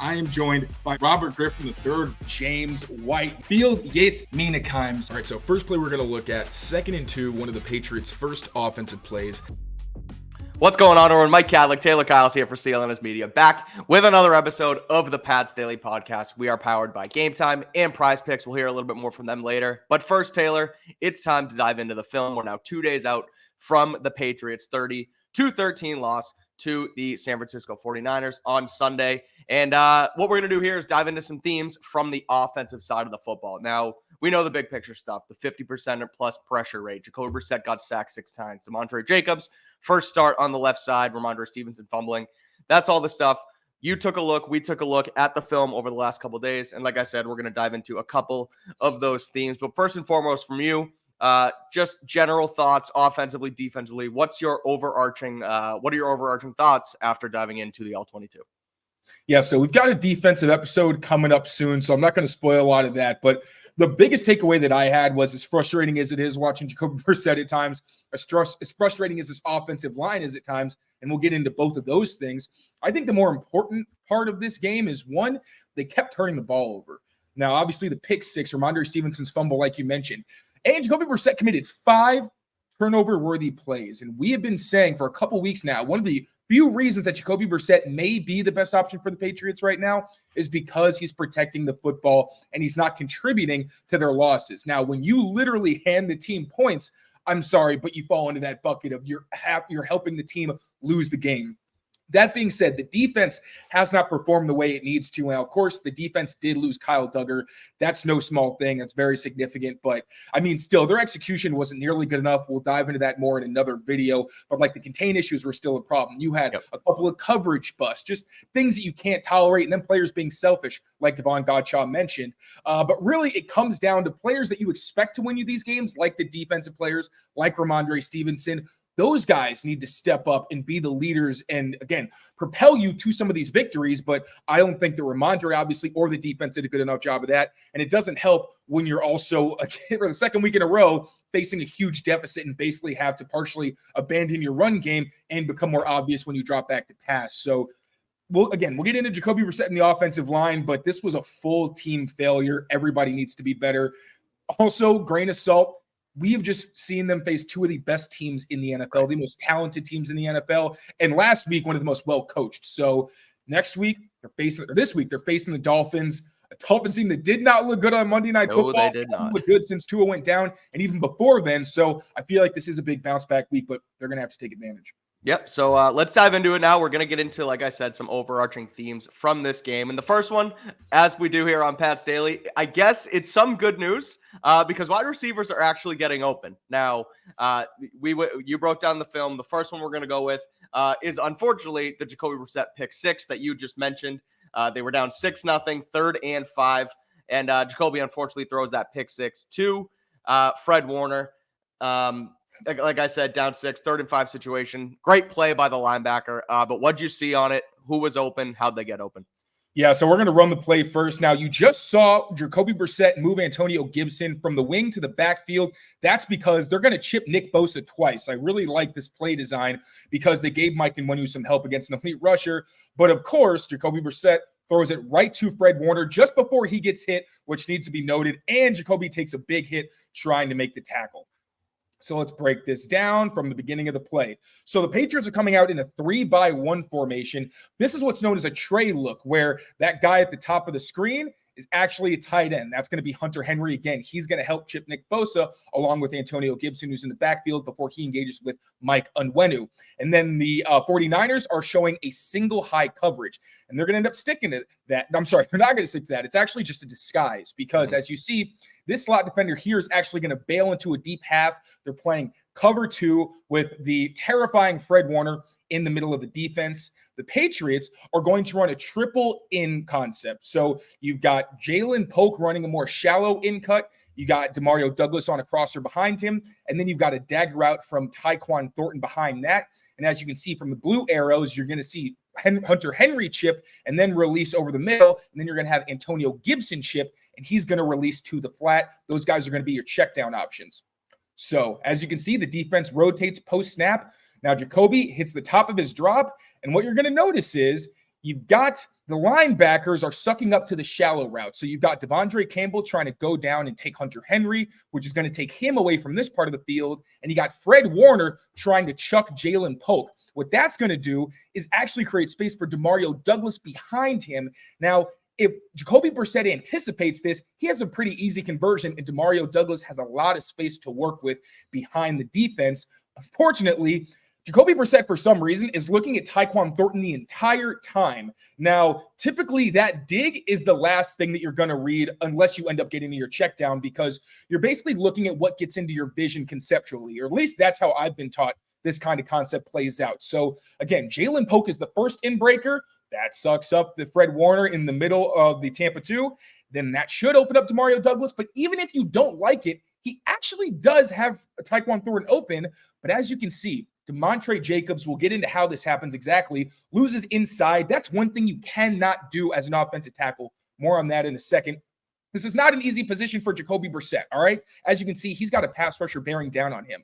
I am joined by Robert Griffin III, James White, Field Yates, Mina Kimes. All right, so first play we're going to look at 2nd and 2, one of the Patriots' first offensive plays. What's going on, everyone? Mike Kadlick, Tayler Kyles here for CLNS Media, back with another episode of the Pats Daily Podcast. We are powered by Game Time and Prize Picks. We'll hear a little bit more from them later. But first, Taylor, it's time to dive into the film. We're now 2 days out from the Patriots' 30-13 loss to the San Francisco 49ers on Sunday. And what we're going to do here is dive into some themes from the offensive side of the football. Now, we know the big picture stuff, the 50% or plus pressure rate. Jacoby Brissett got sacked 6 times. Demontre Jacobs, first start on the left side. Ramondre Stevenson fumbling. That's all the stuff. You took a look. We took a look at the film over the last couple of days. And like I said, we're going to dive into a couple of those themes. But first and foremost from you, just general thoughts offensively, defensively. What are your overarching thoughts after diving into the All-22? Yeah, so we've got a defensive episode coming up soon, so I'm not going to spoil a lot of that. But the biggest takeaway that I had was, as frustrating as it is watching Jacoby Brissett at times, as frustrating as this offensive line is at times, and we'll get into both of those things, I think the more important part of this game is, one, they kept turning the ball over. Now, obviously, the pick six, Ramondre Stevenson's fumble, like you mentioned, and Jacoby Brissett committed 5 turnover-worthy plays. And we have been saying for a couple weeks now, one of the few reasons that Jacoby Brissett may be the best option for the Patriots right now is because he's protecting the football and he's not contributing to their losses. Now, when you literally hand the team points, I'm sorry, but you fall into that bucket of you're helping the team lose the game. That being said, the defense has not performed the way it needs to. Now, of course, the defense did lose Kyle Duggar. That's no small thing. That's very significant. But, I mean, still, their execution wasn't nearly good enough. We'll dive into that more in another video. But, like, the contain issues were still a problem. You had a couple of coverage busts, just things that you can't tolerate, and then players being selfish, like Devon Godshaw mentioned. But really, it comes down to players that you expect to win you these games, like the defensive players, like Ramondre Stevenson. Those guys need to step up and be the leaders and, again, propel you to some of these victories. But I don't think that Ramondre, obviously, or the defense did a good enough job of that. And it doesn't help when you're also, again, for the second week in a row, facing a huge deficit and basically have to partially abandon your run game and become more obvious when you drop back to pass. So, we'll get into Jacoby Brissett in the offensive line, but this was a full team failure. Everybody needs to be better. Also, grain of salt, we have just seen them face 2 of the best teams in the NFL, the most talented teams in the NFL, and last week, one of the most well-coached. So this week, they're facing the Dolphins, a Dolphins team that did not look good on Monday Night Football. No, they did not look good since Tua went down, and even before then. So I feel like this is a big bounce-back week, but they're going to have to take advantage. Yep. So let's dive into it now. We're going to get into, like I said, some overarching themes from this game. And the first one, as we do here on Pat's Daily, I guess it's some good news because wide receivers are actually getting open. Now, you broke down the film. The first one we're going to go with is, unfortunately, the Jacoby Brissett pick 6 that you just mentioned. They were down 6-0, 3rd and 5. And Jacoby, unfortunately, throws that pick 6 to Fred Warner. Like I said, down 6, 3rd and 5 situation. Great play by the linebacker. But what'd you see on it? Who was open? How'd they get open? Yeah, so we're going to run the play first. Now, you just saw Jacoby Brissett move Antonio Gibson from the wing to the backfield. That's because they're going to chip Nick Bosa twice. I really like this play design because they gave Mike Onwenu some help against an elite rusher. But, of course, Jacoby Brissett throws it right to Fred Warner just before he gets hit, which needs to be noted. And Jacoby takes a big hit trying to make the tackle. So let's break this down from the beginning of the play. So the Patriots are coming out in a 3-by-1 formation. This is what's known as a tray look, where that guy at the top of the screen is actually a tight end. That's going to be Hunter Henry. Again, he's going to help chip Nick Bosa along with Antonio Gibson, who's in the backfield before he engages with Mike Onwenu. And then the 49ers are showing a single high coverage, and they're going to end up sticking to that. I'm sorry, they're not going to stick to that. It's actually just a disguise because, as you see, this slot defender here is actually going to bail into a deep half. They're playing cover 2 with the terrifying Fred Warner in the middle of the defense. The Patriots are going to run a triple in concept. So you've got Jalen Polk running a more shallow in cut. You got Demario Douglas on a crosser behind him. And then you've got a dagger route from Tyquan Thornton behind that. And as you can see from the blue arrows, you're going to see Hunter Henry chip and then release over the middle. And then you're going to have Antonio Gibson chip, and he's going to release to the flat. Those guys are going to be your check down options. So as you can see, the defense rotates post snap. Now Jacoby hits the top of his drop. And what you're going to notice is you've got the linebackers are sucking up to the shallow route. So you've got Devondre Campbell trying to go down and take Hunter Henry, which is going to take him away from this part of the field. And you got Fred Warner trying to chuck Jalen Polk. What that's going to do is actually create space for Demario Douglas behind him. Now, if Jacoby Brissett anticipates this, he has a pretty easy conversion, and Demario Douglas has a lot of space to work with behind the defense. Unfortunately, Jacoby Brissett, for some reason, is looking at Tyquan Thornton the entire time. Now, typically that dig is the last thing that you're going to read unless you end up getting to your check down, because you're basically looking at what gets into your vision conceptually, or at least that's how I've been taught this kind of concept plays out. So again, Jalen Polk is the first in-breaker. That sucks up the Fred Warner in the middle of the Tampa 2. Then that should open up to Demario Douglas. But even if you don't like it, he actually does have a Tyquan Thornton open. But as you can see, Demontre Jacobs, will get into how this happens exactly, loses inside. That's one thing you cannot do as an offensive tackle. More on that in a second. This is not an easy position for Jacoby Brissett, all right? As you can see, he's got a pass rusher bearing down on him.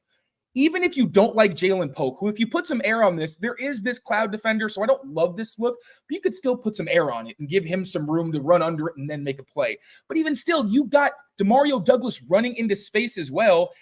Even if you don't like Jalen Polk, who, if you put some air on this, there is this cloud defender, so I don't love this look, but you could still put some air on it and give him some room to run under it and then make a play. But even still, you got Demario Douglas running into space as well.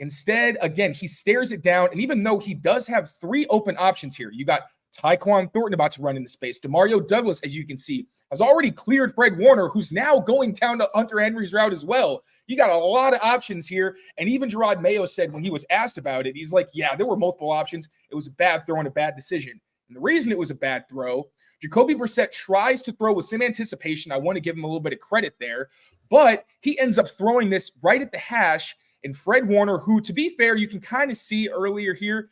Instead, again, he stares it down, and even though he does have 3 open options here, you got Tyquan Thornton about to run into space. Demario Douglas, as you can see, has already cleared Fred Warner, who's now going down to Hunter Henry's route as well. You got a lot of options here, and even Gerard Mayo said when he was asked about it, he's like, yeah, there were multiple options. It was a bad throw and a bad decision. And the reason it was a bad throw, Jacoby Brissett tries to throw with some anticipation. I want to give him a little bit of credit there, but he ends up throwing this right at the hash. And Fred Warner, who, to be fair, you can kind of see earlier here,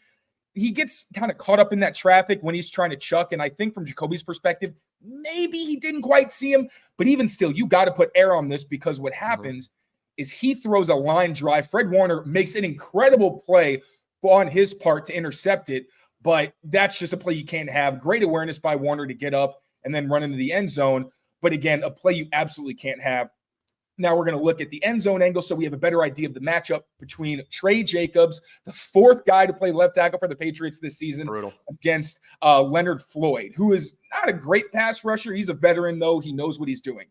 he gets kind of caught up in that traffic when he's trying to chuck. And I think from Jacoby's perspective, maybe he didn't quite see him. But even still, you got to put air on this, because what happens is he throws a line drive. Fred Warner makes an incredible play on his part to intercept it. But that's just a play you can't have. Great awareness by Warner to get up and then run into the end zone. But again, a play you absolutely can't have. Now we're going to look at the end zone angle so we have a better idea of the matchup between Trey Jacobs, the 4th guy to play left tackle for the Patriots this season, against Leonard Floyd, who is not a great pass rusher. He's a veteran, though. He knows what he's doing.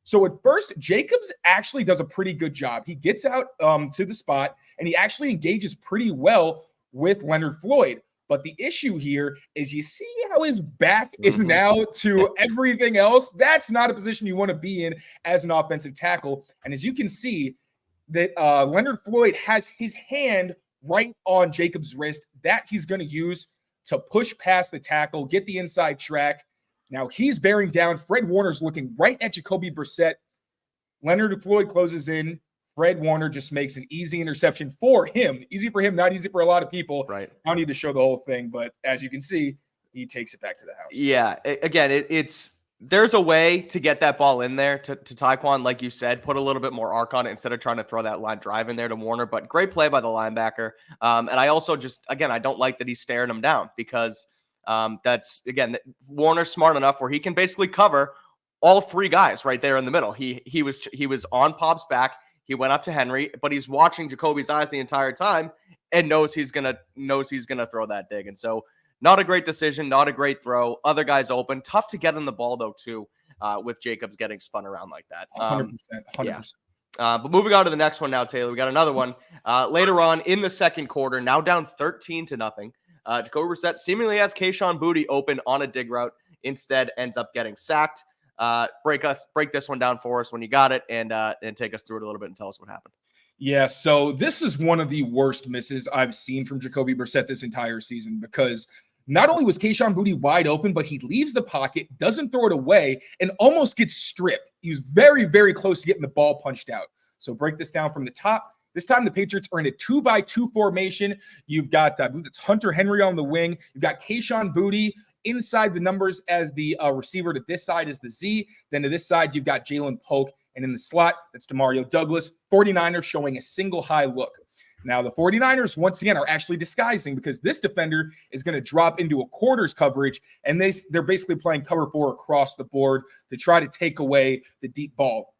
So at first, Jacobs actually does a pretty good job. He gets out to the spot, and he actually engages pretty well with Leonard Floyd. But the issue here is, you see how his back is now to everything else? That's not a position you want to be in as an offensive tackle. And as you can see, that Leonard Floyd has his hand right on Jacobs' wrist that he's going to use to push past the tackle, get the inside track. Now he's bearing down. Fred Warner's looking right at Jacoby Brissett. Leonard Floyd closes in. Fred Warner just makes an easy interception for him. Easy for him, not easy for a lot of people. Right. I don't need to show the whole thing, but as you can see, he takes it back to the house. Yeah. Again, there's a way to get that ball in there to Tyquan, like you said, put a little bit more arc on it instead of trying to throw that line drive in there to Warner. But great play by the linebacker. And I also I don't like that he's staring him down, because that's, again, Warner's smart enough where he can basically cover all 3 guys right there in the middle. He was on Pop's back. He went up to Henry, but he's watching Jacoby's eyes the entire time and knows he's gonna throw that dig. And so, not a great decision, not a great throw. Other guys open, tough to get in the ball though too, with Jacobs getting spun around like that. 100%. Yeah. But moving on to the next one now, Taylor. We got another one later on in the second quarter. Now down 13-0. Jacoby Brissett seemingly has Kayshon Boutte open on a dig route. Instead, ends up getting sacked. Break this one down for us when you got it, and take us through it a little bit and tell us what happened. Yeah, so this is one of the worst misses I've seen from Jacoby Brissett this entire season, because not only was Kayshon Boutte wide open, but he leaves the pocket, doesn't throw it away, and almost gets stripped. He was very, very close to getting the ball punched out. So break this down from the top. This time the Patriots are in a 2-by-2 formation. You've got, I believe it's Hunter Henry on the wing. You've got Kayshon Boutte inside the numbers as the receiver. To this side is the Z. Then to this side, you've got Jalen Polk. And in the slot, that's Demario Douglas. 49ers showing a single high look. Now, the 49ers, once again, are actually disguising, because this defender is going to drop into a quarters coverage, and they're basically playing cover 4 across the board to try to take away the deep ball.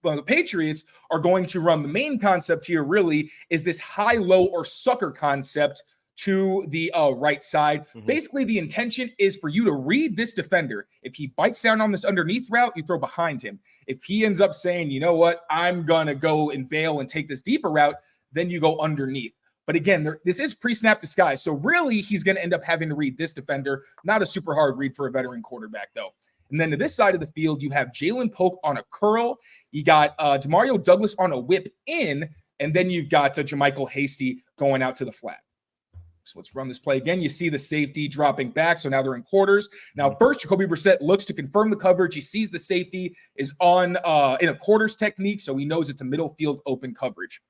But the Patriots are going to run the main concept here, really, is this high-low or sucker concept to the right side. Basically, the intention is for you to read this defender. If he bites down on this underneath route, you throw behind him. If he ends up saying, you know what, I'm going to go and bail and take this deeper route, then you go underneath. But again, this is pre-snap disguise. So really, he's going to end up having to read this defender. Not a super hard read for a veteran quarterback, though. And then to this side of the field, you have Jalen Polk on a curl. You got Demario Douglas on a whip in. And then you've got Jermichael Hasty going out to the flat. So let's run this play again. You see the safety dropping back. So now they're in quarters. Now, first, Jacoby Brissett looks to confirm the coverage. He sees the safety is on in a quarters technique. So he knows it's a middle field open coverage.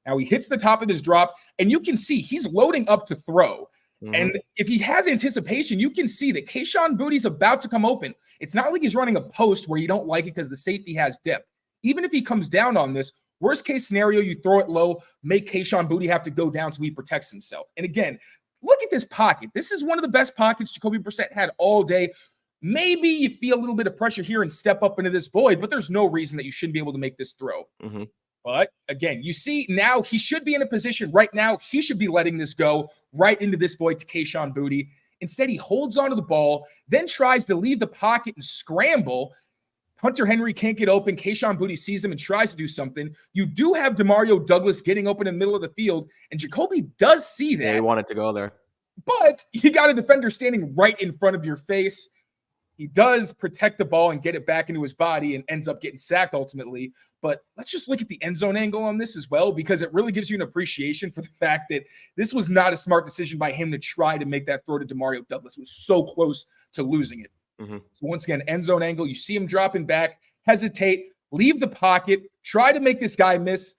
Now he hits the top of his drop, and you can see he's loading up to throw. And if he has anticipation, you can see that Kayshon Boutte's about to come open. It's not like he's running a post where you don't like it because the safety has depth. Even if he comes down on this, worst case scenario, you throw it low, make Kayshon Boutte have to go down so he protects himself. And again, look at this pocket. This is one of the best pockets Jacoby Brissett had all day. Maybe you feel a little bit of pressure here and step up into this void, but there's no reason that you shouldn't be able to make this throw. But again, you see now he should be in a position right now. He should be letting this go right into this void to Kayshon Boutte. Instead, he holds onto the ball, then tries to leave the pocket and scramble. Hunter Henry can't get open. Kayshon Boutte sees him and tries to do something. You do have Demario Douglas getting open in the middle of the field, and Jacoby does see that. Yeah, he wanted to go there. But you got a defender standing right in front of your face. He does protect the ball and get it back into his body and ends up getting sacked ultimately. But let's just look at the end zone angle on this as well, because it really gives you an appreciation for the fact that this was not a smart decision by him to try to make that throw to Demario Douglas. It was so close to losing it. So once again, end zone angle, you see him dropping back, hesitate, leave the pocket, try to make this guy miss.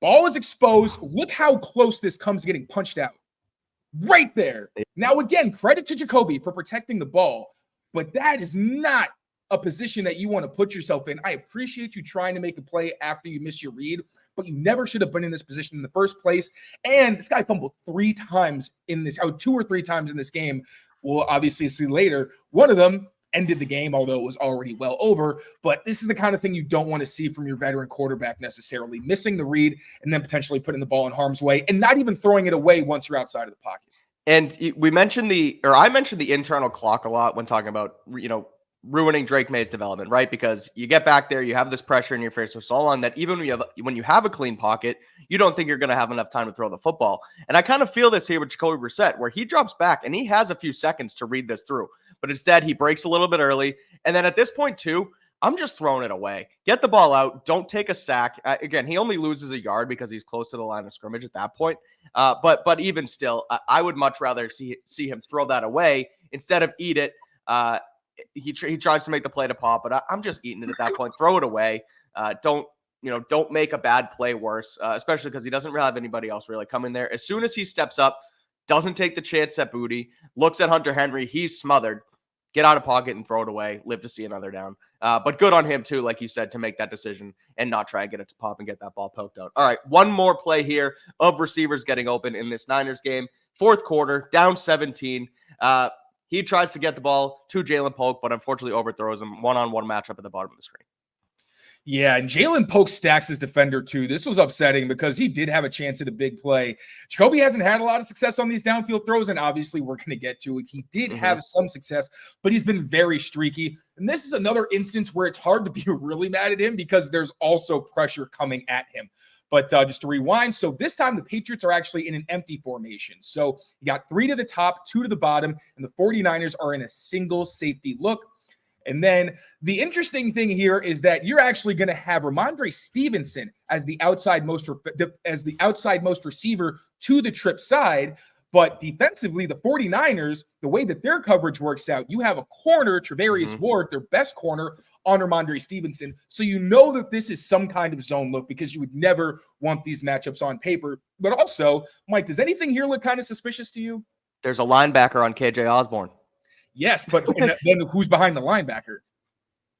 Ball is exposed. Look how close this comes to getting punched out. Right there. Now, again, credit to Jacoby for protecting the ball, but that is not a position that you want to put yourself in. I appreciate you trying to make a play after you miss your read, but you never should have been in this position in the first place. And this guy fumbled 3 times in this, 2 or 3 times in this game. We'll obviously see later. One of them ended the game, although it was already well over. But this is the kind of thing you don't want to see from your veteran quarterback necessarily. Missing the read and then potentially putting the ball in harm's way and not even throwing it away once you're outside of the pocket. And I mentioned the internal clock a lot when talking about, ruining Drake May's development, right? Because you get back there, you have this pressure in your face for so long that even when you have a clean pocket, you don't think you're going to have enough time to throw the football. And I kind of feel this here with Jacoby Brissett, where he drops back and he has a few seconds to read this through. But instead, he breaks a little bit early. And then at this point, too, I'm just throwing it away. Get the ball out. Don't take a sack. Again, he only loses a yard because he's close to the line of scrimmage at that point. But even still, I would much rather see him throw that away instead of eat it. He tries to make the play to pop, but I'm just eating it at that point. Throw it away. Don't make a bad play worse, especially because he doesn't really have anybody else really coming there. As soon as he steps up, doesn't take the chance at Boutte, looks at Hunter Henry, he's smothered. Get out of pocket and throw it away. Live to see another down. But good on him, too, like you said, to make that decision and not try and get it to pop and get that ball poked out. All right, one more play here of receivers getting open in this Niners game. 4th quarter, down 17. He tries to get the ball to Jalen Polk, but unfortunately overthrows him. One-on-one matchup at the bottom of the screen. Yeah, and Jalen Polk stacks his defender too. This was upsetting because he did have a chance at a big play. Jacoby hasn't had a lot of success on these downfield throws, and obviously we're going to get to it. He did have some success, but he's been very streaky. And this is another instance where it's hard to be really mad at him because there's also pressure coming at him. But just to rewind, so this time the Patriots are actually in an empty formation. So you got 3 to the top, 2 to the bottom, and the 49ers are in a single safety look. And then the interesting thing here is that you're actually going to have Ramondre Stevenson as the outside most receiver to the trip side. But defensively, the 49ers, the way that their coverage works out, you have a corner, Travarius Ward, their best corner, on Ramondre Stevenson. So you know that this is some kind of zone look because you would never want these matchups on paper. But also, Mike, does anything here look kind of suspicious to you? There's a linebacker on KJ Osborne. Yes, but then who's behind the linebacker?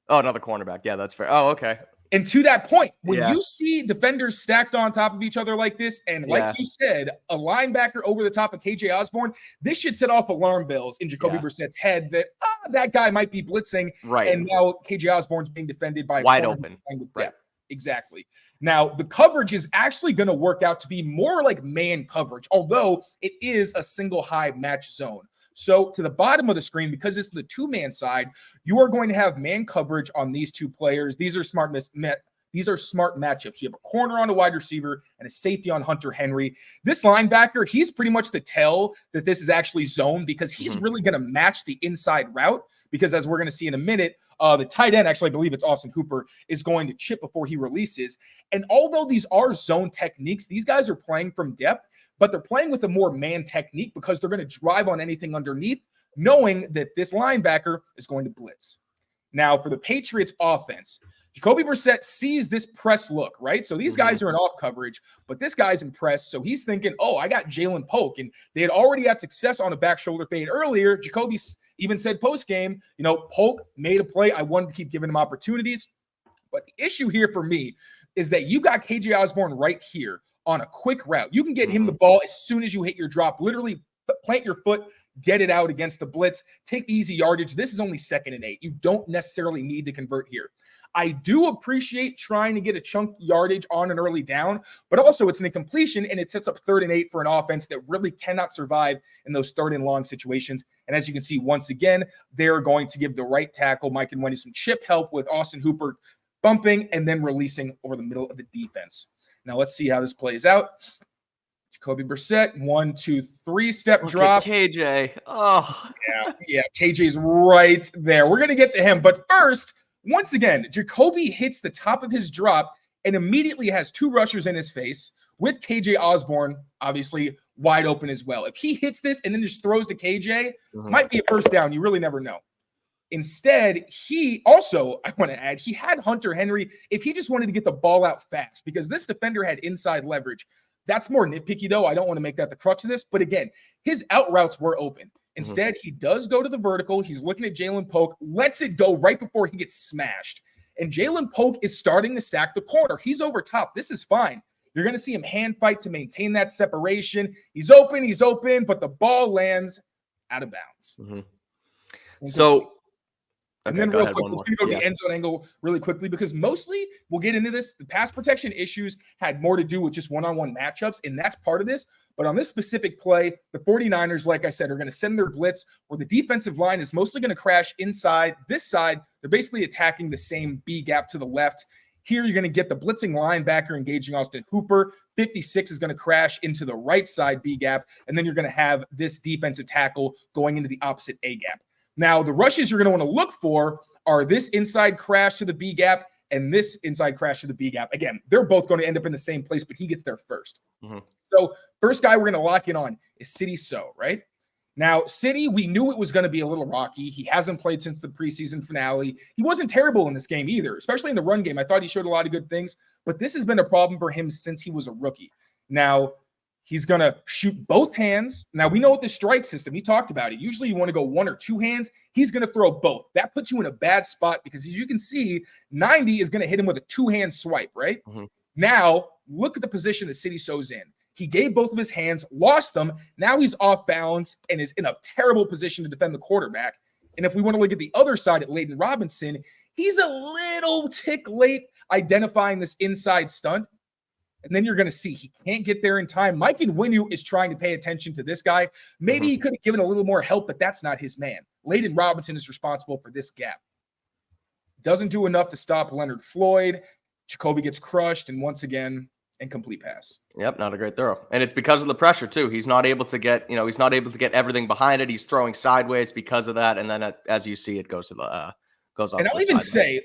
Oh, another cornerback. Yeah, that's fair. Oh, okay. And to that point, when you see defenders stacked on top of each other like this, and like you said, a linebacker over the top of KJ Osborne, this should set off alarm bells in Jacoby Brissett's head that that guy might be blitzing. Right. And now KJ Osborne's being defended by wide open. Right. Exactly. Now, the coverage is actually going to work out to be more like man coverage, although it is a single high match zone. So to the bottom of the screen, because it's the two-man side, you are going to have man coverage on these two players. These are smart matchups. You have a corner on a wide receiver and a safety on Hunter Henry. This linebacker, he's pretty much the tell that this is actually zone because he's really going to match the inside route because as we're going to see in a minute, the tight end, actually, I believe it's Austin Hooper, is going to chip before he releases. And although these are zone techniques, these guys are playing from depth, but they're playing with a more man technique because they're going to drive on anything underneath, knowing that this linebacker is going to blitz. Now, for the Patriots offense, Jacoby Brissett sees this press look, right? So these guys are in off coverage, but this guy's impressed. So he's thinking, oh, I got Jalen Polk. And they had already had success on a back shoulder fade earlier. Jacoby even said post-game, Polk made a play. I wanted to keep giving him opportunities. But the issue here for me is that you got KJ Osborne right here on a quick route. You can get him the ball as soon as you hit your drop. Literally plant your foot, get it out against the blitz, take the easy yardage. This is only 2nd and 8. You don't necessarily need to convert here. I do appreciate trying to get a chunk yardage on an early down, but also it's an incompletion and it sets up 3rd and 8 for an offense that really cannot survive in those 3rd and long situations. And as you can see, once again, they're going to give the right tackle, Mike and Wendy, some chip help with Austin Hooper bumping and then releasing over the middle of the defense. Now let's see how this plays out. Jacoby Brissett, 1, 2, 3 step drop. KJ. Oh, yeah. KJ's right there. We're going to get to him. But first, once again, Jacoby hits the top of his drop and immediately has 2 rushers in his face with KJ Osborne, obviously, wide open as well. If he hits this and then just throws to KJ, might be a first down. You really never know. Instead, he also, I want to add, he had Hunter Henry if he just wanted to get the ball out fast because this defender had inside leverage. That's more nitpicky, though. I don't want to make that the crux of this. But again, his out routes were open. Instead, he does go to the vertical. He's looking at Jalen Polk, lets it go right before he gets smashed. And Jalen Polk is starting to stack the corner. He's over top. This is fine. You're going to see him hand fight to maintain that separation. He's open, but the ball lands out of bounds. So, and then real quick, we're going to go to the end zone angle really quickly because mostly we'll get into this. The pass protection issues had more to do with just one-on-one matchups, and that's part of this. But on this specific play, the 49ers, like I said, are going to send their blitz where the defensive line is mostly going to crash inside. This side, they're basically attacking the same B gap to the left. Here, you're going to get the blitzing linebacker engaging Austin Hooper. 56 is going to crash into the right side B gap, and then you're going to have this defensive tackle going into the opposite A gap. Now, the rushes you're going to want to look for are this inside crash to the B gap and this inside crash to the B gap. Again, they're both going to end up in the same place, but he gets there first. So first guy we're going to lock in on is Sidy Sow, right? Now, Sidy, we knew it was going to be a little rocky. He hasn't played since the preseason finale. He wasn't terrible in this game either, especially in the run game. I thought he showed a lot of good things, but this has been a problem for him since he was a rookie. Now, he's going to shoot both hands. Now, we know with the strike system, he talked about it. Usually you want to go 1 or 2 hands. He's going to throw both. That puts you in a bad spot because as you can see, 90 is going to hit him with a 2-hand swipe, right? Now, look at the position that Sidy Sow's in. He gave both of his hands, lost them. Now he's off balance and is in a terrible position to defend the quarterback. And if we want to look at the other side at Layden Robinson, he's a little tick late identifying this inside stunt. And then you're going to see he can't get there in time. Mike Nwinu is trying to pay attention to this guy. Maybe he could have given a little more help, but that's not his man. Layden Robinson is responsible for this gap. Doesn't do enough to stop Leonard Floyd. Jacoby gets crushed, and once again, incomplete pass. Yep, not a great throw. And it's because of the pressure, too. He's not able to get, he's not able to get everything behind it. He's throwing sideways because of that. And then as you see, it goes to the goes off. And I'll even say,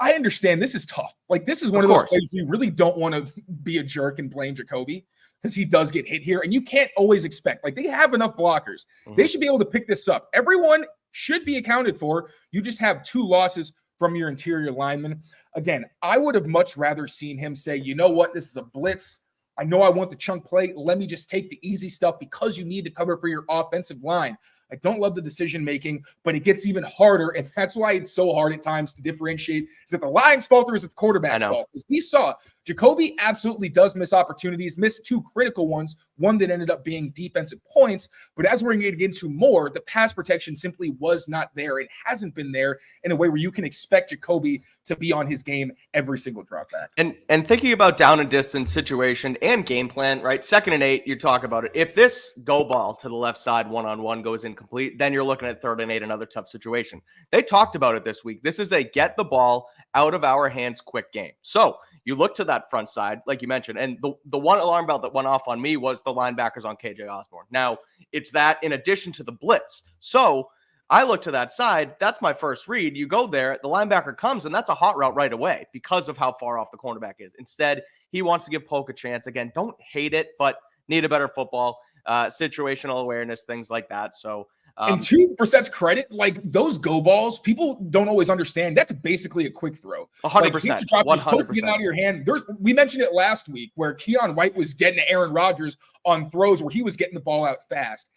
I understand this is tough. This is one of those plays you really don't want to be a jerk and blame Jacoby because he does get hit here. And you can't always expect, they have enough blockers. They should be able to pick this up. Everyone should be accounted for. You just have 2 losses from your interior lineman. Again, I would have much rather seen him say, you know what, this is a blitz. I know I want the chunk play. Let me just take the easy stuff because you need to cover for your offensive line. I don't love the decision making, but it gets even harder. And that's why it's so hard at times to differentiate. Is it the Lions' fault or is it the quarterback's fault? Because we saw Jacoby absolutely does miss opportunities, missed 2 critical ones, one that ended up being defensive points. But as we're going to get into more, the pass protection simply was not there. It hasn't been there in a way where you can expect Jacoby to be on his game every single drop back. And thinking about down and distance situation and game plan, right? 2nd and 8, you talk about it. If this go ball to the left side one-on-one goes incomplete, then you're looking at 3rd and 8, another tough situation. They talked about it this week. This is a get the ball out of our hands quick game. So you look to that front side, like you mentioned, and the one alarm bell that went off on me was the linebackers on KJ Osborne. Now, it's that in addition to the blitz. So I look to that side. That's my first read. You go there, the linebacker comes, and that's a hot route right away because of how far off the cornerback is. Instead, he wants to give Polk a chance. Again, don't hate it, but need a better football, situational awareness, things like that. So, and to Brissett's credit, like those go balls, people don't always understand. That's basically a quick throw. 100%. Like, it's supposed to get out of your hand. We mentioned it last week where Keon White was getting to Aaron Rodgers on throws where he was getting the ball out fast.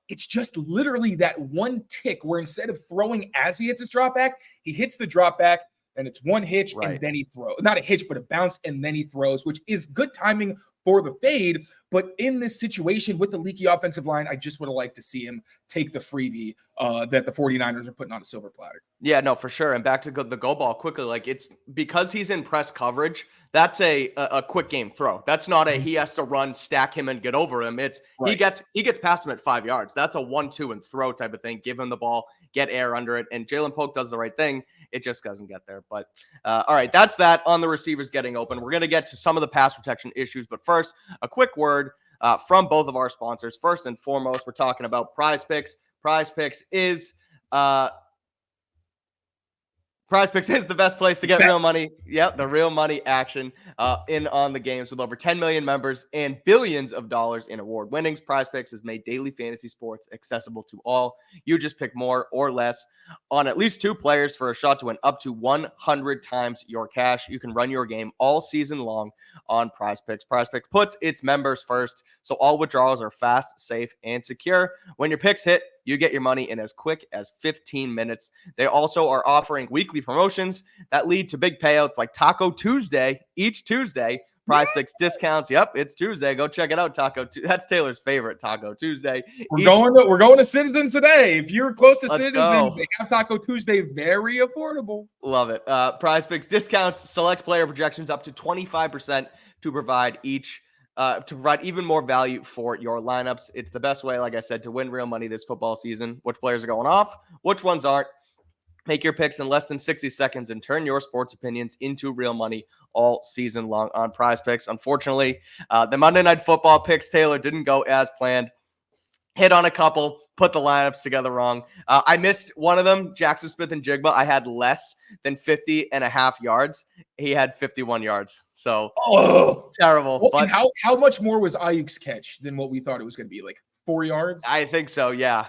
It's just literally that one tick where instead of throwing as he hits his drop back, he hits the drop back and it's one hitch and then he throws. Not a hitch, but a bounce and then he throws, which is good timing for the fade. But in this situation with the leaky offensive line, I just would have liked to see him take the freebie that the 49ers are putting on a silver platter. Yeah, no, for sure. And back to the go ball quickly, like it's because he's in press coverage. That's a quick game throw. That's not he has to run, stack him, and get over him. It's he gets past him at 5 yards. That's a 1-2 and throw type of thing. Give him the ball, get air under it, and Jalen Polk does the right thing. It just doesn't get there. But all right, that's that on the receivers getting open. We're gonna get to some of the pass protection issues, but first, a quick word from both of our sponsors. First and foremost, we're talking about Prize Picks. Prize Picks is the best place to get real money. Yep, the real money action in on the games with over 10 million members and billions of dollars in award winnings. Prize Picks has made daily fantasy sports accessible to all. You just pick more or less on at least 2 players for a shot to win up to 100 times your cash. You can run your game all season long on Prize Picks. Prize Picks puts its members first, so all withdrawals are fast, safe, and secure. When your picks hit, you get your money in as quick as 15 minutes. They also are offering weekly promotions that lead to big payouts like Taco Tuesday each Tuesday. Prize Picks discounts. Yep, it's Tuesday. Go check it out. That's Taylor's favorite, Taco Tuesday. We're going to Citizens today. If you're close to Citizens, they have Taco Tuesday, very affordable. Love it. Prize Picks discounts, select player projections up to 25% to provide even more value for your lineups. It's the best way, like I said, to win real money this football season. Which players are going off, which ones aren't. Make your picks in less than 60 seconds and turn your sports opinions into real money all season long on Prize Picks. Unfortunately, the Monday Night Football picks, Taylor, didn't go as planned. Hit on a couple, put the lineups together wrong. I missed one of them, Jackson Smith and Jigba. I had less than 50.5 yards. He had 51 yards. So terrible. Well, but how much more was Ayuk's catch than what we thought it was going to be? Like 4 yards? I think so, yeah.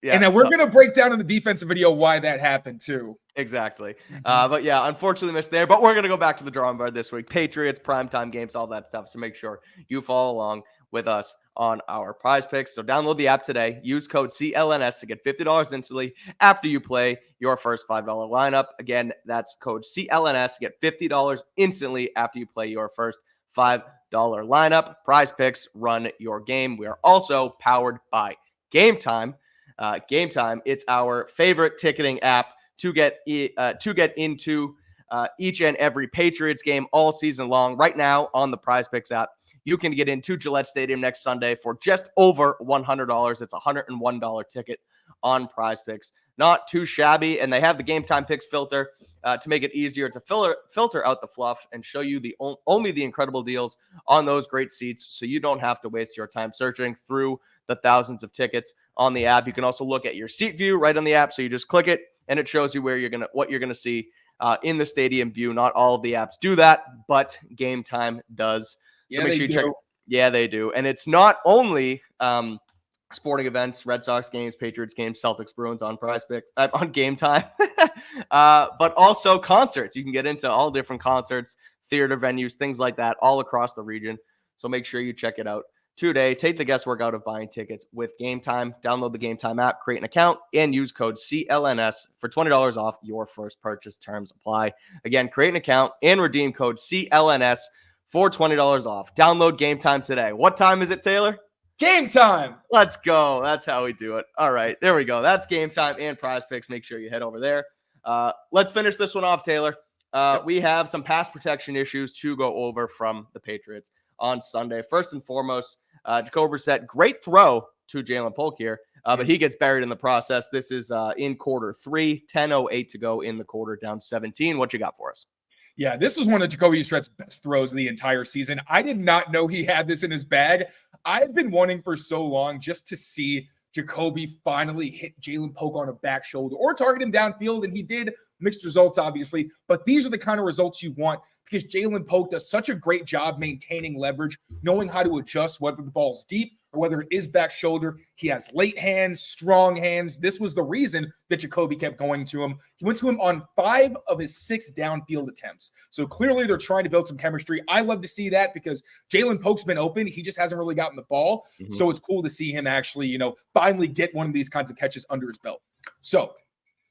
Yeah, and then we're going to break down in the defensive video why that happened too. Exactly. But yeah, unfortunately missed there. But we're going to go back to the drawing board this week. Patriots, primetime games, all that stuff. So make sure you follow along with us on our Prize Picks. So download the app today. Use code CLNS to get $50 instantly after you play your first $5 lineup. Again, that's code CLNS to get $50 instantly after you play your first $5 lineup. Prize Picks, run your game. We are also powered by Game Time. Game Time, it's our favorite ticketing app to get into each and every Patriots game all season long. Right now on the Prize Picks app, you can get into Gillette Stadium next Sunday for just over $100. It's a $101 ticket on Prize Picks. Not too shabby, and they have the Game Time Picks filter to make it easier to filter out the fluff and show you only the incredible deals on those great seats, so you don't have to waste your time searching through the thousands of tickets on the app. You can also look at your seat view right on the app, so you just click it and it shows you what you're gonna see in the stadium view. Not all of the apps do that, but Game Time does. So make sure you check. Yeah, they do, and it's not only sporting events, Red Sox games, Patriots games, Celtics, Bruins on Prize Picks on Game Time, but also concerts. You can get into all different concerts, theater venues, things like that, all across the region. So make sure you check it out today. Take the guesswork out of buying tickets with Game Time. Download the Game Time app, create an account, and use code CLNS for $20 off your first purchase. Terms apply. Again, create an account and redeem code CLNS for $20 off. Download Game Time today. What time is it, Taylor? Game time. Let's go. That's how we do it. All right, there we go. That's Game Time and Prize Picks. Make sure you head over there. Let's finish this one off, Taylor. We have some pass protection issues to go over from the Patriots on Sunday. First and foremost, Jacoby Brissett, great throw to Jalen Polk here, but he gets buried in the process. This is in quarter 3, 10:08 to go in the quarter, down 17. What you got for us? Yeah, this was one of Jacoby Brissett's best throws of the entire season. I did not know he had this in his bag. I've been wanting for so long just to see Jacoby finally hit Jalen Polk on a back shoulder or target him downfield, and he did. Mixed results, obviously, but these are the kind of results you want because Jalen Polk does such a great job maintaining leverage, knowing how to adjust whether the ball is deep or whether it is back shoulder. He has late hands, strong hands. This was the reason that Jacoby kept going to him. He went to him on 5 of his 6 downfield attempts. So clearly they're trying to build some chemistry. I love to see that because Jalen Polk's been open. He just hasn't really gotten the ball. So it's cool to see him actually, finally get one of these kinds of catches under his belt. So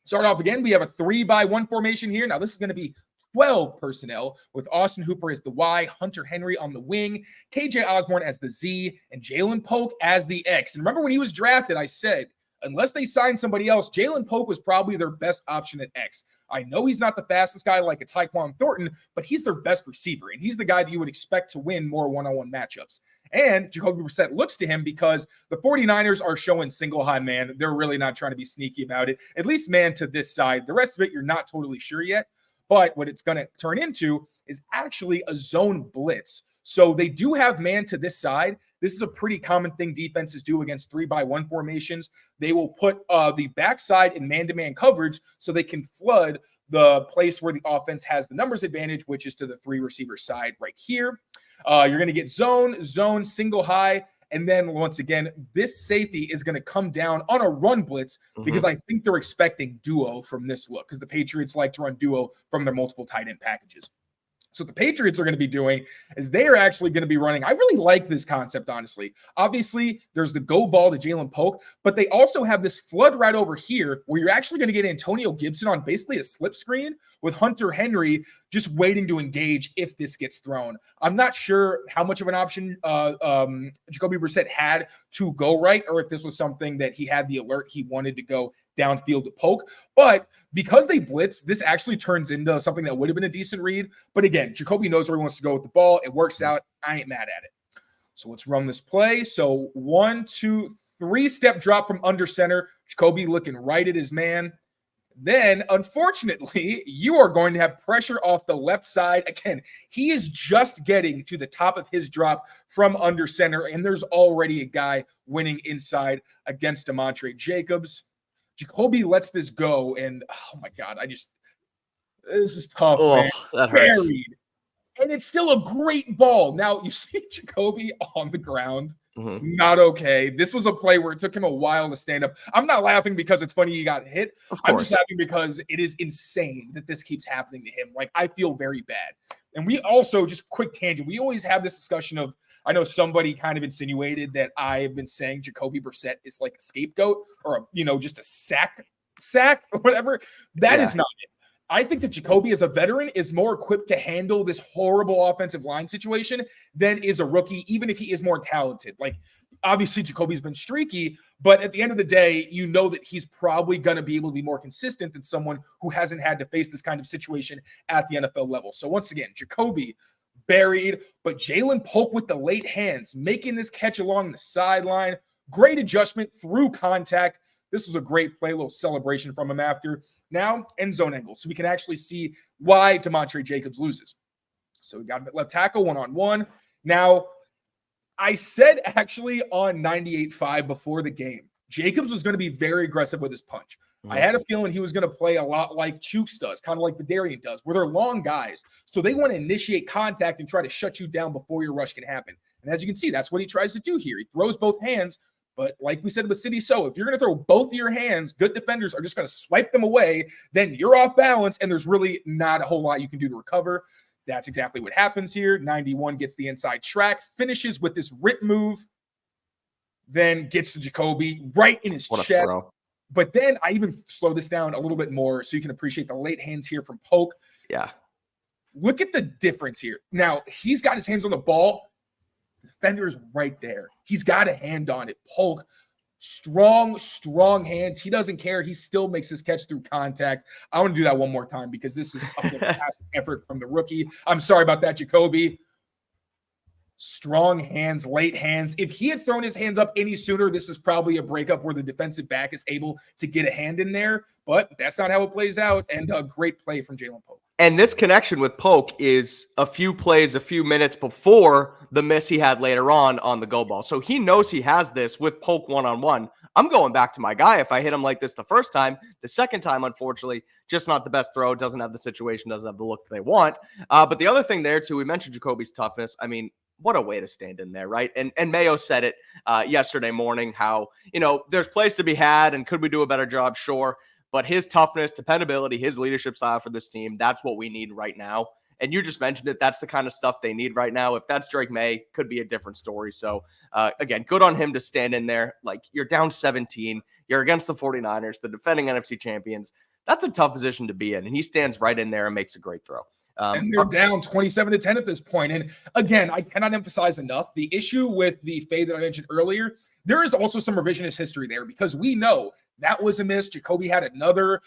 start off again. We have a 3-by-1 formation here. Now, this is going to be 12 personnel with Austin Hooper as the Y, Hunter Henry on the wing, KJ Osborne as the Z, and Jalen Polk as the X. And remember when he was drafted, I said, unless they sign somebody else, Jalen Polk was probably their best option at X. I know he's not the fastest guy like a Tyquan Thornton, but he's their best receiver, and he's the guy that you would expect to win more one-on-one matchups. And Jacoby Brissett looks to him because the 49ers are showing single high man. They're really not trying to be sneaky about it, at least man to this side. The rest of it, you're not totally sure yet. But what it's going to turn into is actually a zone blitz. So they do have man to this side. This is a pretty common thing defenses do against 3-by-1 formations. They will put the backside in man-to-man coverage so they can flood the place where the offense has the numbers advantage, which is to the 3-receiver side right here. You're going to get zone, single high. And then once again, this safety is going to come down on a run blitz because I think they're expecting duo from this look because the Patriots like to run duo from their multiple tight end packages. So what the Patriots are going to be doing is they are actually going to be running. I really like this concept, honestly. Obviously, there's the go ball to Jalen Polk, but they also have this flood right over here where you're actually going to get Antonio Gibson on basically a slip screen with Hunter Henry just waiting to engage if this gets thrown. I'm not sure how much of an option Jacoby Brissett had to go right or if this was something that he had the alert he wanted to go downfield to Polk. But because they blitz, this actually turns into something that would have been a decent read. But again, Jacoby knows where he wants to go with the ball. It works out. I ain't mad at it. So let's run this play. So 1, 2, 3-step drop from under center. Jacoby looking right at his man. Then, unfortunately, you are going to have pressure off the left side. Again, he is just getting to the top of his drop from under center, and there's already a guy winning inside against DeMontre Jacobs. Jacoby lets this go, and oh my God, this is tough, man. That hurts. Buried. And it's still a great ball. Now, you see Jacoby on the ground. Not okay. This was a play where it took him a while to stand up. I'm not laughing because it's funny he got hit. I'm just laughing because it is insane that this keeps happening to him. Like, I feel very bad. And we also, just quick tangent, we always have this discussion of, I know somebody kind of insinuated that I have been saying Jacoby Brissett is like a scapegoat or, just a sack or whatever. That is not it. I think that Jacoby as a veteran is more equipped to handle this horrible offensive line situation than is a rookie, even if he is more talented. Like, obviously, Jacoby's been streaky, but at the end of the day, you know that he's probably going to be able to be more consistent than someone who hasn't had to face this kind of situation at the NFL level. So once again, Jacoby buried, but Jalen Polk with the late hands, making this catch along the sideline. Great adjustment through contact. This was a great play, a little celebration from him after. Now, end zone angle, so we can actually see why DeMontre Jacobs loses. So we got him at left tackle, one-on-one. Now, I said actually on 98.5 before the game, Jacobs was going to be very aggressive with his punch. I had a feeling he was going to play a lot like Chooks does, kind of like Vidarian does, where they're long guys. So they want to initiate contact and try to shut you down before your rush can happen. And as you can see, that's what he tries to do here. He throws both hands. But like we said with City, so if you're going to throw both of your hands, good defenders are just going to swipe them away. Then you're off balance, and there's really not a whole lot you can do to recover. That's exactly what happens here. 91 gets the inside track, finishes with this rip move. then gets to Jacoby right in his chest. Throw. But then I even slow this down a little bit more so you can appreciate the late hands here from Polk. Yeah. Look at the difference here. Now, he's got his hands on the ball. The defender is right there. He's got a hand on it. Polk, strong hands. He doesn't care. He still makes his catch through contact. I want to do that one more time because this is a fantastic effort from the rookie. I'm sorry about that, Jacoby. Strong hands, late hands. If he had thrown his hands up any sooner, this is probably a breakup where the defensive back is able to get a hand in there, but that's not how it plays out, and a great play from Jalen Polk. And this connection with Polk is a few plays, a few minutes before the miss he had later on the go ball. So he knows he has this with Polk one-on-one. I'm going back to my guy. If I hit him like this the first time, the second time, unfortunately, just not the best throw, doesn't have the situation, doesn't have the look they want. But the other thing there, too, we mentioned Jacoby's toughness. I mean, what a way to stand in there, right? And Mayo said it yesterday morning, how, there's plays to be had, and could we do a better job? Sure. But his toughness, dependability, his leadership style for this team, that's what we need right now. And you just mentioned it. That's the kind of stuff they need right now. If that's Drake May, could be a different story. So, again, good on him to stand in there. Like, you're down 17. You're against the 49ers, the defending NFC champions. That's a tough position to be in. And he stands right in there and makes a great throw. And they're down 27-10 at this point. And again, I cannot emphasize enough the issue with the fade that I mentioned earlier. There is also some revisionist history there because we know that was a miss. Jacoby had another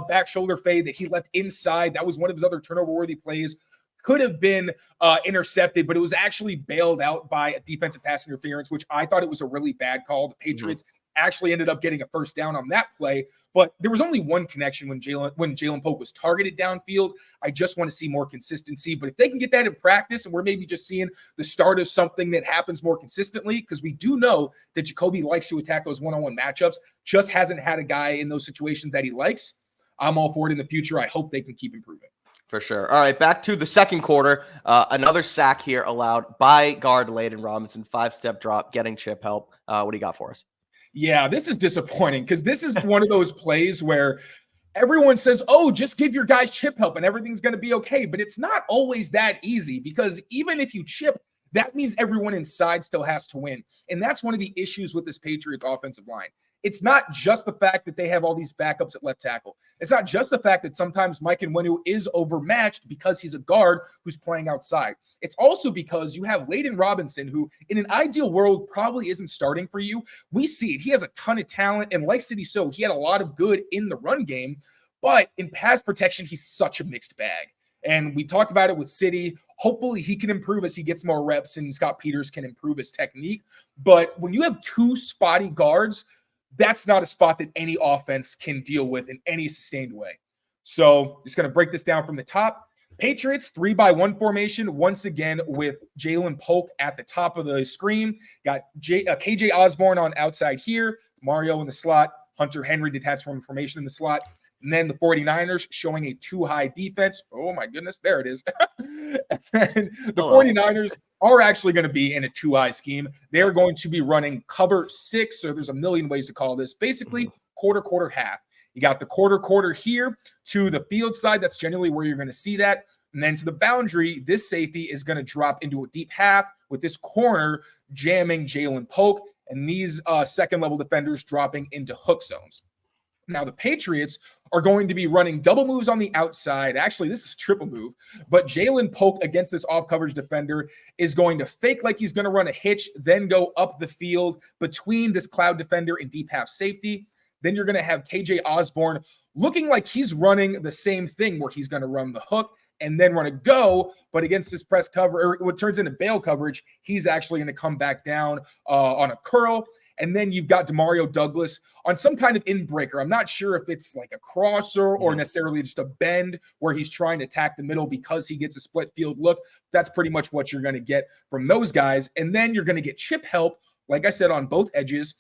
back shoulder fade that he left inside. That was one of his other turnover-worthy plays. Could have been intercepted, but it was actually bailed out by a defensive pass interference, which I thought it was a really bad call. The Patriots actually ended up getting a first down on that play, but there was only one connection when Jalen Polk was targeted downfield. I just want to see more consistency, but if they can get that in practice, and we're maybe just seeing the start of something that happens more consistently, because we do know that Jacoby likes to attack those one-on-one matchups, just hasn't had a guy in those situations that he likes. I'm all for it in the future. I hope they can keep improving. For sure. All right, back to the second quarter. Another sack here allowed by guard Layden Robinson. 5-step drop, getting chip help. What do you got for us? Yeah, this is disappointing because this is one of those plays where everyone says, oh, just give your guys chip help and everything's going to be okay. But it's not always that easy because even if you chip, that means everyone inside still has to win. And that's one of the issues with this Patriots offensive line. It's not just the fact that they have all these backups at left tackle. It's not just the fact that sometimes Mike Nwenu is overmatched because he's a guard who's playing outside. It's also because you have Layden Robinson, who in an ideal world probably isn't starting for you. We see it. He has a ton of talent, and like City So, he had a lot of good in the run game, but in pass protection, he's such a mixed bag. And we talked about it with City. Hopefully he can improve as he gets more reps and Scott Peters can improve his technique. But when you have two spotty guards, that's not a spot that any offense can deal with in any sustained way. So just going to break this down from the top. Patriots 3-by-1 formation once again with Jalen Polk at the top of the screen. Got KJ Osborne on outside here, Mario in the slot, Hunter Henry detached from formation in the slot. And then the 49ers showing a too-high defense. Oh, my goodness. There it is. And the 49ers are actually going to be in a too-high scheme. They're going to be running cover 6. So there's a million ways to call this. Basically, quarter, half. You got the quarter here to the field side. That's generally where you're going to see that. And then to the boundary, this safety is going to drop into a deep half with this corner jamming Jalen Polk and these second-level defenders dropping into hook zones. Now, the Patriots are going to be running double moves on the outside. Actually, this is a triple move, but Jalen Polk against this off-coverage defender is going to fake like he's going to run a hitch, then go up the field between this cloud defender and deep half safety. Then you're going to have KJ Osborne looking like he's running the same thing where he's going to run the hook and then run a go, but against this press cover, or what turns into bail coverage, he's actually going to come back down on a curl. And then you've got Demario Douglas on some kind of in-breaker. I'm not sure if it's like a crosser or necessarily just a bend where he's trying to attack the middle because he gets a split field look. That's pretty much what you're going to get from those guys. And then you're going to get chip help, like I said, on both edges.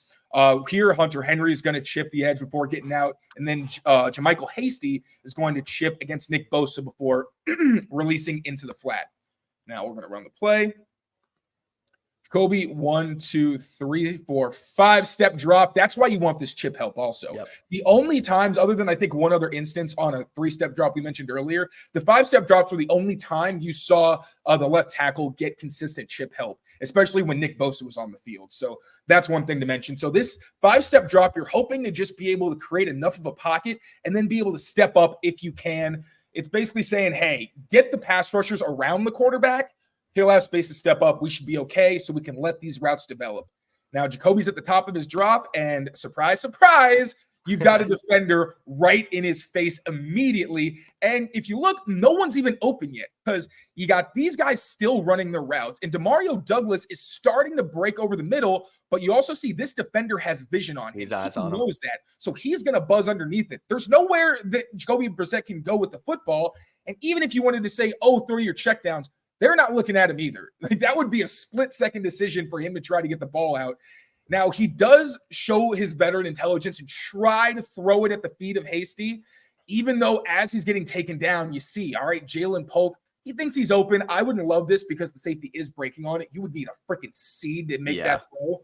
Here, Hunter Henry is going to chip the edge before getting out. And then Jermichael Hasty is going to chip against Nick Bosa before releasing into the flat. Now we're going to run the play. Jacoby, 1, 2, 3, 4, 5-step drop. That's why you want this chip help also. Yep. The only times, other than I think one other instance on a 3-step drop we mentioned earlier, the 5-step drops were the only time you saw the left tackle get consistent chip help, especially when Nick Bosa was on the field. So that's one thing to mention. So this 5-step drop, you're hoping to just be able to create enough of a pocket and then be able to step up if you can. It's basically saying, hey, get the pass rushers around the quarterback. He'll have space to step up. We should be okay, so we can let these routes develop. Now, Jacoby's at the top of his drop, and surprise, surprise, you've got a defender right in his face immediately. And if you look, no one's even open yet because you got these guys still running their routes. And Demario Douglas is starting to break over the middle, but you also see this defender has vision on him. He's eyes on him. He knows that. So he's going to buzz underneath it. There's nowhere that Jacoby Brissett can go with the football. And even if you wanted to say, oh, throw your checkdowns, they're not looking at him either. Like that would be a split-second decision for him to try to get the ball out. Now, he does show his veteran intelligence and try to throw it at the feet of Hasty, even though as he's getting taken down, you see, all right, Jalen Polk, he thinks he's open. I wouldn't love this because the safety is breaking on it. You would need a freaking seed to make that throw.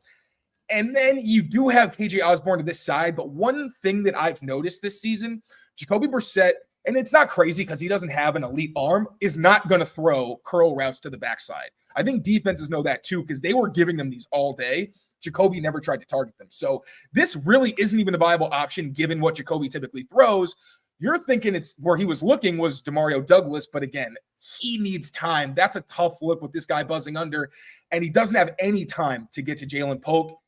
And then you do have KJ Osborne to this side. But one thing that I've noticed this season, Jacoby Brissett, and it's not crazy because he doesn't have an elite arm, is not going to throw curl routes to the backside. I think defenses know that too because they were giving them these all day. Jacoby never tried to target them. So this really isn't even a viable option given what Jacoby typically throws. You're thinking it's where he was looking was Demario Douglas, but again, he needs time. That's a tough look with this guy buzzing under, and he doesn't have any time to get to Jalen Polk.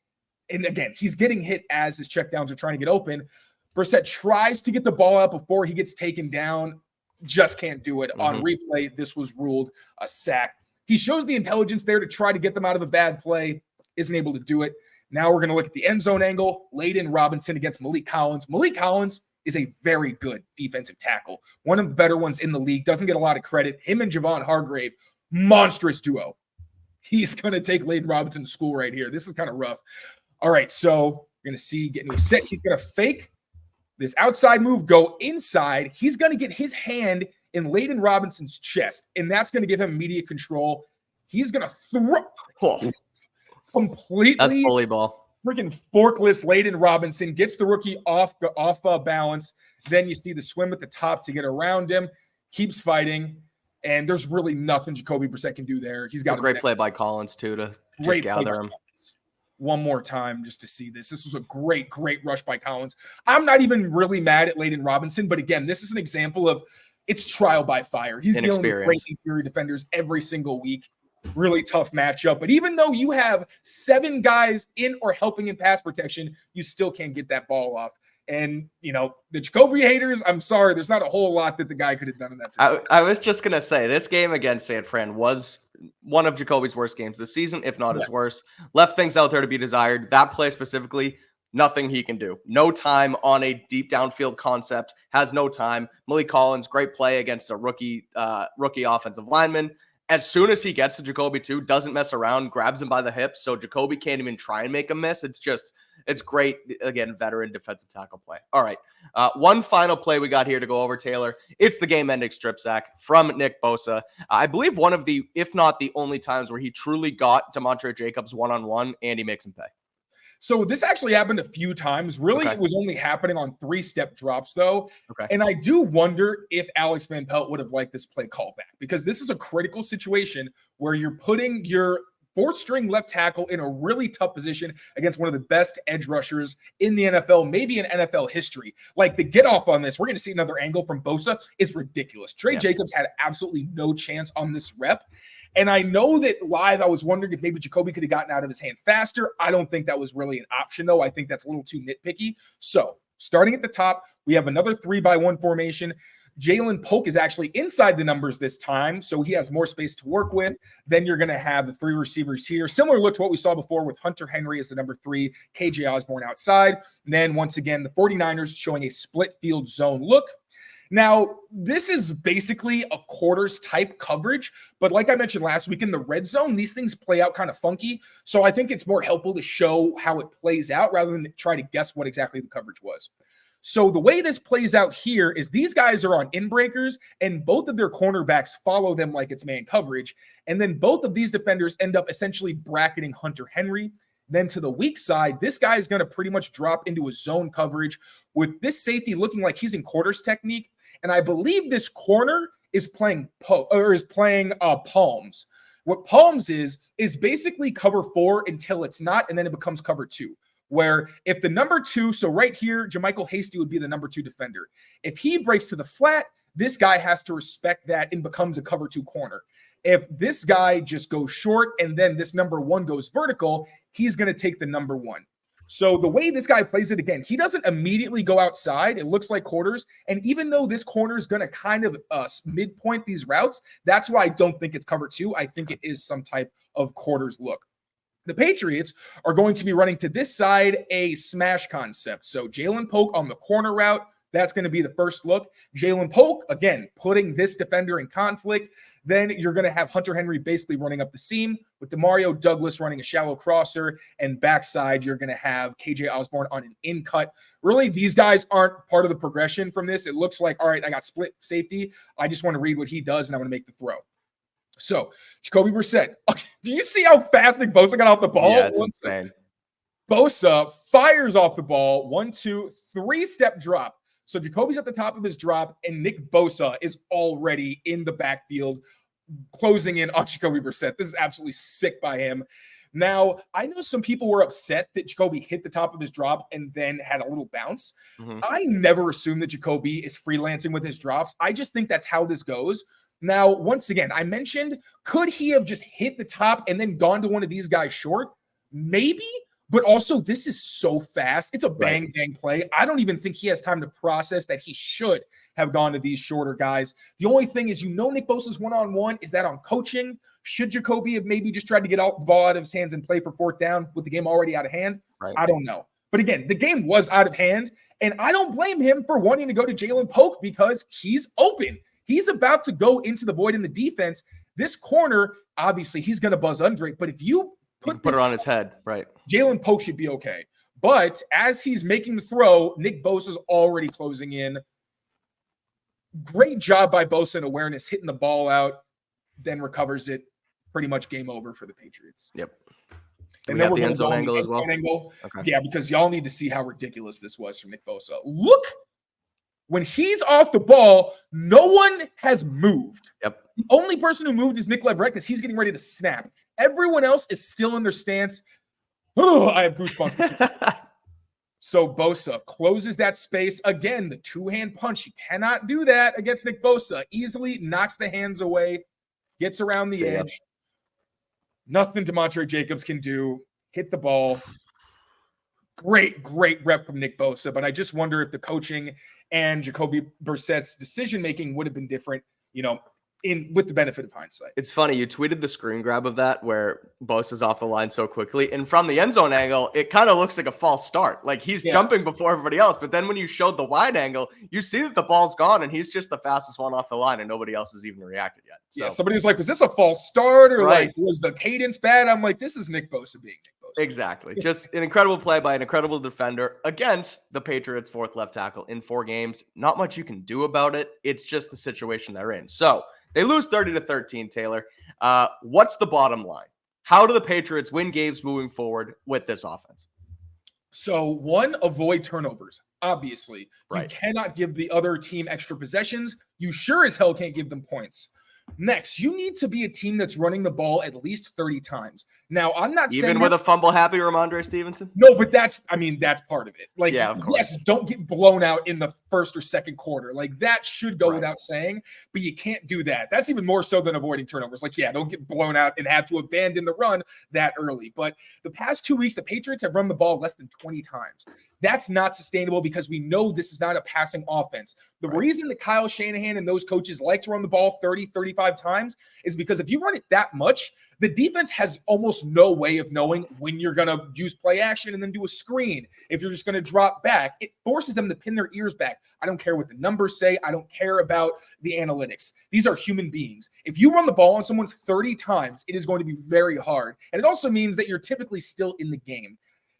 And again, he's getting hit as his checkdowns are trying to get open. Brissett tries to get the ball out before he gets taken down, just can't do it. On replay, this was ruled a sack. He shows the intelligence there to try to get them out of a bad play, isn't able to do it. Now we're going to look at the end zone angle. Layden Robinson against Malik Collins. Malik Collins is a very good defensive tackle, one of the better ones in the league, doesn't get a lot of credit. Him and Javon Hargrave, monstrous duo. He's going to take Layden Robinson to school right here. This is kind of rough. All right, so we're going to see getting set. He's going to fake this outside move, go inside. He's going to get his hand in Layden Robinson's chest, and that's going to give him immediate control. He's going to throw completely. That's bully ball. Freaking forkless Layden Robinson gets the rookie off balance. Then you see the swim at the top to get around him. Keeps fighting, and there's really nothing Jacoby Brissett can do there. He's got a great play by Collins too to just gather him. One more time just to see this. This was a great rush by Collins. I'm not even really mad at Layden Robinson, but again, this is an example of it's trial by fire. He's dealing with great interior defenders every single week. Really tough matchup. But even though you have 7 guys in or helping in pass protection, you still can't get that ball off. And, you know, the Jacoby haters, I'm sorry, there's not a whole lot that the guy could have done in that situation. I was just going to say, this game against San Fran was one of Jacoby's worst games this season, if not his worst. Left things out there to be desired. That play specifically, nothing he can do. No time on a deep downfield concept. Has no time. Malik Collins, great play against a rookie offensive lineman. As soon as he gets to Jacoby too, doesn't mess around, grabs him by the hips, so Jacoby can't even try and make a miss. It's great, again, veteran defensive tackle play. All right, one final play we got here to go over, Taylor. It's the game-ending strip sack from Nick Bosa. I believe one of the, if not the only times where he truly got Demontre Jacobs one-on-one, and he makes him pay. So this actually happened a few times. Really, It was only happening on 3-step drops, though. And I do wonder if Alex Van Pelt would have liked this play call back, because this is a critical situation where you're putting your 4th-string left tackle in a really tough position against one of the best edge rushers in the NFL, maybe in NFL history. Like, the get off on this, we're going to see another angle from Bosa, is ridiculous. Trey Jacobs had absolutely no chance on this rep. And I know that live, I was wondering if maybe Jacoby could have gotten out of his hand faster. I don't think that was really an option, though. I think that's a little too nitpicky. So starting at the top, we have another 3-by-1 formation. Jalen Polk is actually inside the numbers this time, so he has more space to work with. Then you're going to have the 3 receivers here. Similar look to what we saw before with Hunter Henry as the number 3, KJ Osborne outside. And then once again, the 49ers showing a split field zone look. Now, this is basically a quarters type coverage, but like I mentioned last week in the red zone, these things play out kind of funky. So I think it's more helpful to show how it plays out rather than try to guess what exactly the coverage was. So the way this plays out here is these guys are on in-breakers, and both of their cornerbacks follow them like it's man coverage. And then both of these defenders end up essentially bracketing Hunter Henry. Then to the weak side, this guy is going to pretty much drop into a zone coverage with this safety looking like he's in quarters technique. And I believe this corner is playing palms. What palms is basically cover 4 until it's not, and then it becomes cover 2. Where if the number 2, so right here, Jermichael Hasty would be the number 2 defender. If he breaks to the flat, this guy has to respect that and becomes a cover 2 corner. If this guy just goes short and then this number 1 goes vertical, he's going to take the number 1. So the way this guy plays it, again, he doesn't immediately go outside. It looks like quarters. And even though this corner is going to kind of midpoint these routes, that's why I don't think it's cover 2. I think it is some type of quarters look. The Patriots are going to be running to this side a smash concept. So Jalen Polk on the corner route, that's going to be the first look. Jalen Polk, again, putting this defender in conflict. Then you're going to have Hunter Henry basically running up the seam with DeMario Douglas running a shallow crosser. And backside, you're going to have KJ Osborne on an in cut. Really, these guys aren't part of the progression from this. It looks like, all right, I got split safety. I just want to read what he does, and I'm going to make the throw. So, Jacoby Brissett. Do you see how fast Nick Bosa got off the ball? Yeah, it's insane. Bosa fires off the ball. 1, 2, 3-step drop. So Jacoby's at the top of his drop, and Nick Bosa is already in the backfield, closing in on Jacoby Brissett. This is absolutely sick by him. Now, I know some people were upset that Jacoby hit the top of his drop and then had a little bounce. I never assume that Jacoby is freelancing with his drops. I just think that's how this goes. Now, once again, I mentioned, could he have just hit the top and then gone to one of these guys short? Maybe, but also this is so fast. It's a bang play. I don't even think he has time to process that he should have gone to these shorter guys. The only thing is, Nick Bosa's one-on-one. Is that on coaching? Should Jacoby have maybe just tried to get the ball out of his hands and play for 4th down with the game already out of hand? I don't know. But again, the game was out of hand, and I don't blame him for wanting to go to Jalen Polk because he's open. He's about to go into the void in the defense. This corner, obviously, he's going to buzz under it. But if you put it on his head, right? Jalen Polk should be okay. But as he's making the throw, Nick Bosa's already closing in. Great job by Bosa in awareness, hitting the ball out, then recovers it. Pretty much game over for the Patriots. Yep. And then we're the end zone angle as well. Okay. Yeah, because y'all need to see how ridiculous this was from Nick Bosa. Look. When he's off the ball, no one has moved. Yep. The only person who moved is Nick Leverett because he's getting ready to snap. Everyone else is still in their stance. Oh, I have goosebumps. So Bosa closes that space. Again, the 2-hand punch. You cannot do that against Nick Bosa. Easily knocks the hands away, gets around the edge. Nothing DeMontre Jacobs can do. Hit the ball. Great rep from Nick Bosa, but I just wonder if the coaching and Jacoby Brissett's decision-making would have been different, with the benefit of hindsight. It's funny. You tweeted the screen grab of that where Bosa's off the line so quickly. And from the end zone angle, it kind of looks like a false start. Like he's jumping before everybody else. But then when you showed the wide angle, you see that the ball's gone and he's just the fastest one off the line and nobody else has even reacted yet. So. Yeah, somebody was like, was this a false start or like, was the cadence bad? I'm like, this is Nick Bosa being Nick Bosa. Exactly. Just an incredible play by an incredible defender against the Patriots' 4th left tackle in 4 games. Not much you can do about it. It's just the situation they're in. So they lose 30-13, Taylor. What's the bottom line? How do the Patriots win games moving forward with this offense? So 1, avoid turnovers. Obviously, you cannot give the other team extra possessions. You sure as hell can't give them points. Next, you need to be a team that's running the ball at least 30 times. Now, I'm not saying even with a fumble happy Ramondre Stevenson. No, but that's part of it. Like, of yes, don't get blown out in the first or second quarter. Like that should go without saying, but you can't do that. That's even more so than avoiding turnovers. Like, don't get blown out and have to abandon the run that early. But the past 2 weeks, the Patriots have run the ball less than 20 times. That's not sustainable because we know this is not a passing offense. The reason that Kyle Shanahan and those coaches like to run the ball 30, 35 times is because if you run it that much, the defense has almost no way of knowing when you're going to use play action and then do a screen. If you're just going to drop back, it forces them to pin their ears back. I don't care what the numbers say. I don't care about the analytics. These are human beings. If you run the ball on someone 30 times, it is going to be very hard. And it also means that you're typically still in the game.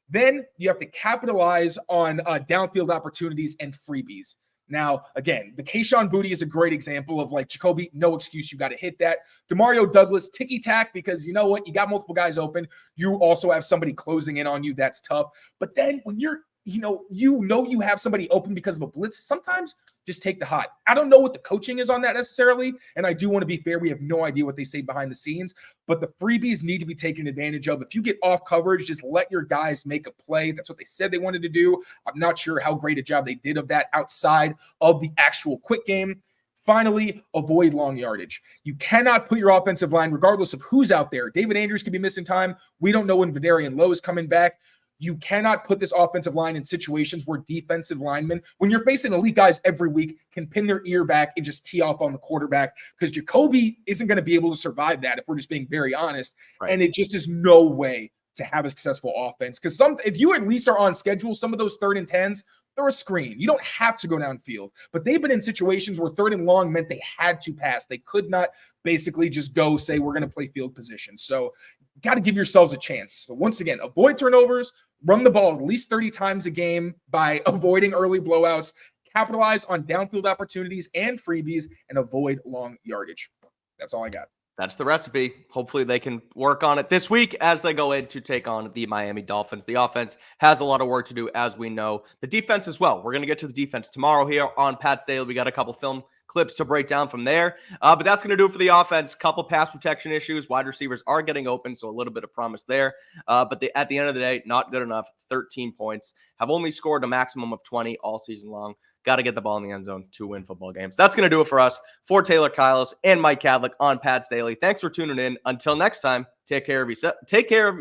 Then you have to capitalize on downfield opportunities and freebies. Now, again, the Kayshon Boutte is a great example of like Jacoby, no excuse, you got to hit that. Demario Douglas, ticky-tack, because you know what? You got multiple guys open. You also have somebody closing in on you. That's tough. But then when you're, you have somebody open because of a blitz, sometimes just take the hot. I don't know what the coaching is on that necessarily, and I do want to be fair. We have no idea what they say behind the scenes, but the freebies need to be taken advantage of. If you get off coverage, just let your guys make a play. That's what they said they wanted to do. I'm not sure how great a job they did of that outside of the actual quick game. Finally, avoid long yardage. You cannot put your offensive line, regardless of who's out there. David Andrews could be missing time. We don't know when Vidarian Lowe is coming back. You cannot put this offensive line in situations where defensive linemen, when you're facing elite guys every week, can pin their ear back and just tee off on the quarterback, because Jacoby isn't going to be able to survive that if we're just being very honest. Right. And it just is no way to have a successful offense. Because if you at least are on schedule, some of those 3rd and 10s, they're a screen. You don't have to go downfield. But they've been in situations where 3rd and long meant they had to pass. They could not basically just go say, we're going to play field position. So got to give yourselves a chance. So once again, avoid turnovers, run the ball at least 30 times a game by avoiding early blowouts, capitalize on downfield opportunities and freebies, and avoid long yardage. That's all I got. That's the recipe. Hopefully they can work on it this week as they go in to take on the Miami Dolphins. The offense has a lot of work to do, as we know. The defense as well. We're going to get to the defense tomorrow here on Pat's Daily. We got a couple film clips to break down from there. But that's going to do it for the offense. Couple pass protection issues. Wide receivers are getting open, so a little bit of promise there. But at the end of the day, not good enough. 13 points. Have only scored a maximum of 20 all season long. Got to get the ball in the end zone to win football games. That's going to do it for us. For Tayler Kyles and Mike Kadlick on Pat's Daily. Thanks for tuning in. Until next time, take care of yourself. Take care of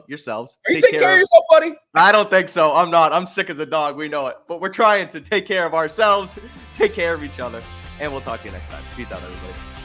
yourselves. Are you taking care of yourself, buddy? I don't think so. I'm not. I'm sick as a dog. We know it. But we're trying to take care of ourselves, take care of each other, and we'll talk to you next time. Peace out, everybody.